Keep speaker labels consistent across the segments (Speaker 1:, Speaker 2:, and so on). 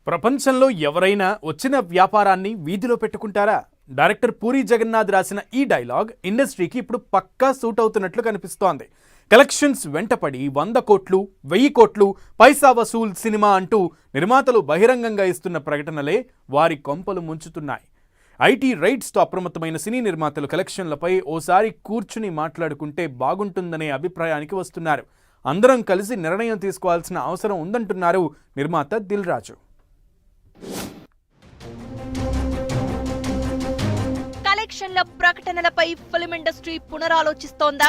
Speaker 1: ప్రపంచంలో ఎవరైనా వచ్చిన వ్యాపారాన్ని వీధిలో పెట్టుకుంటారా? డైరెక్టర్ పూరి జగన్నాథ్ రాసిన ఈ డైలాగ్ ఇండస్ట్రీకి ఇప్పుడు పక్కా సూట్ అవుతున్నట్లు కనిపిస్తోంది. కలెక్షన్స్ వెంటపడి 100 కోట్లు 1000 కోట్లు పైసా వసూల్ సినిమా అంటూ నిర్మాతలు బహిరంగంగా ఇస్తున్న ప్రకటనలే వారి కొంపలు ముంచుతున్నాయి. ఐటీ రైట్స్తో అప్రమత్తమైన సినీ నిర్మాతలు కలెక్షన్లపై ఓసారి కూర్చుని మాట్లాడుకుంటే బాగుంటుందనే అభిప్రాయానికి వస్తున్నారు. అందరం కలిసి నిర్ణయం తీసుకోవాల్సిన అవసరం ఉందంటున్నారు నిర్మాత దిల్ రాజు.
Speaker 2: కలెక్షన్ల ప్రకటనలపై ఫిల్మ్ ఇండస్ట్రీ పునరాలోచిస్తోందా?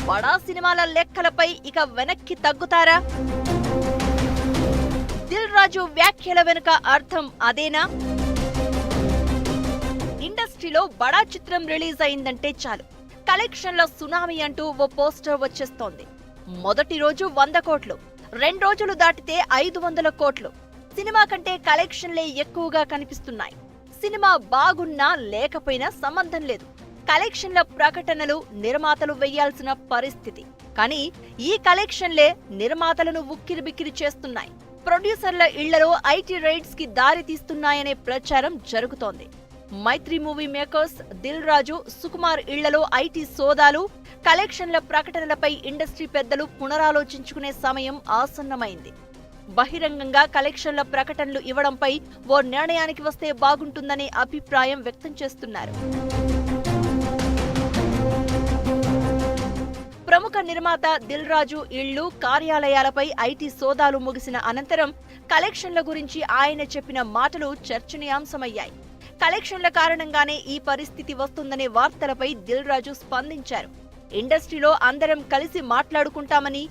Speaker 2: బడా సినిమాల లెక్కలపై ఇక వెనక్కి తగ్గుతారా? దిల్ రాజు వ్యాఖ్యల వెనుక అర్థం అదేనా? ఇండస్ట్రీలో బడా చిత్రం రిలీజ్ అయిందంటే చాలు కలెక్షన్ల సునామీ అంటూ ఓ పోస్టర్ వచ్చేస్తోంది. మొదటి రోజు 100 కోట్లు, 2 రోజులు దాటితే 500 కోట్లు. సినిమా కంటే కలెక్షన్లే ఎక్కువగా కనిపిస్తున్నాయి. సినిమా బాగున్నా లేకపోయినా సంబంధం లేదు, కలెక్షన్ల ప్రకటనలు నిర్మాతలు వేయాల్సిన పరిస్థితి. కానీ ఈ కలెక్షన్లే నిర్మాతలను ఉక్కిరిబిక్కిరి చేస్తున్నాయి. ప్రొడ్యూసర్ల ఇళ్లలో ఐటీ రైట్స్ కి దారి తీస్తున్నాయనే ప్రచారం జరుగుతోంది. మైత్రి మూవీ మేకర్స్, దిల్ రాజు, సుకుమార్ ఇళ్లలో ఐటీ సోదాలు, కలెక్షన్ల ప్రకటనలపై ఇండస్ట్రీ పెద్దలు పునరాలోచించుకునే సమయం ఆసన్నమైంది. బహిరంగంగా కలెక్షన్ల ప్రకటనలు ఇవ్వడంపై ఓ నిర్ణయానికి వస్తే బాగుంటుందనే అభిప్రాయం వ్యక్తం చేస్తున్నారు. ప్రముఖ నిర్మాత దిల్ రాజు ఇళ్లు, కార్యాలయాలపై ఐటీ సోదాలు ముగిసిన అనంతరం కలెక్షన్ల గురించి ఆయన చెప్పిన మాటలు చర్చనీయాంశమయ్యాయి. కలెక్షన్ల కారణంగానే ఈ పరిస్థితి వస్తుందనే వార్తలపై దిల్ రాజు స్పందించారు. ఇండస్ట్రీలో అందరం కలిసి మాట్లాడుకుంటామని,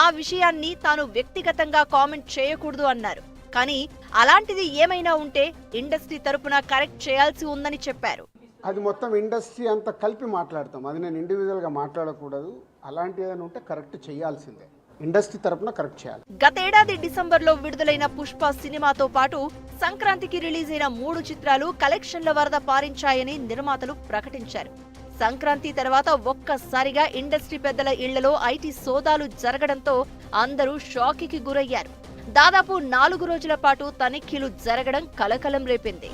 Speaker 2: ఆ విషయాన్ని తాను వ్యక్తిగతంగా కామెంట్ చేయకూడదు అన్నారు. కానీ అలాంటిది ఏమైనా ఉంటే ఇండస్ట్రీ తరపున కరెక్ట్ చేయాల్సి ఉందని చెప్పారు.
Speaker 3: అది మొత్తం ఇండస్ట్రీ అంతా కలిపి మాట్లాడతాం, అది నేను ఇండివిజువల్గా మాట్లాడకూడదు. అలాంటి ఏదైనా ఉంటే కరెక్ట్ చేయాల్సిందే, ఇండస్ట్రీ తరపున కరెక్ట్ చేయాలి.
Speaker 2: గతేడాది డిసెంబర్లో విడుదలైన పుష్ప సినిమాతో పాటు సంక్రాంతికి రిలీజ్ అయిన 3 చిత్రాలు కలెక్షన్ల వరద పారించాయని నిర్మాతలు ప్రకటించారు. సంక్రాంతి తర్వాత ఒక్కసారిగా ఇండస్ట్రీ పెద్దల ఇళ్లలో ఐటీ సోదాలు జరగడంతో అందరూ షాక్కి గురయ్యారు. దాదాపు 4 రోజుల పాటు తనిఖీలు జరగడం కలకలం రేపింది.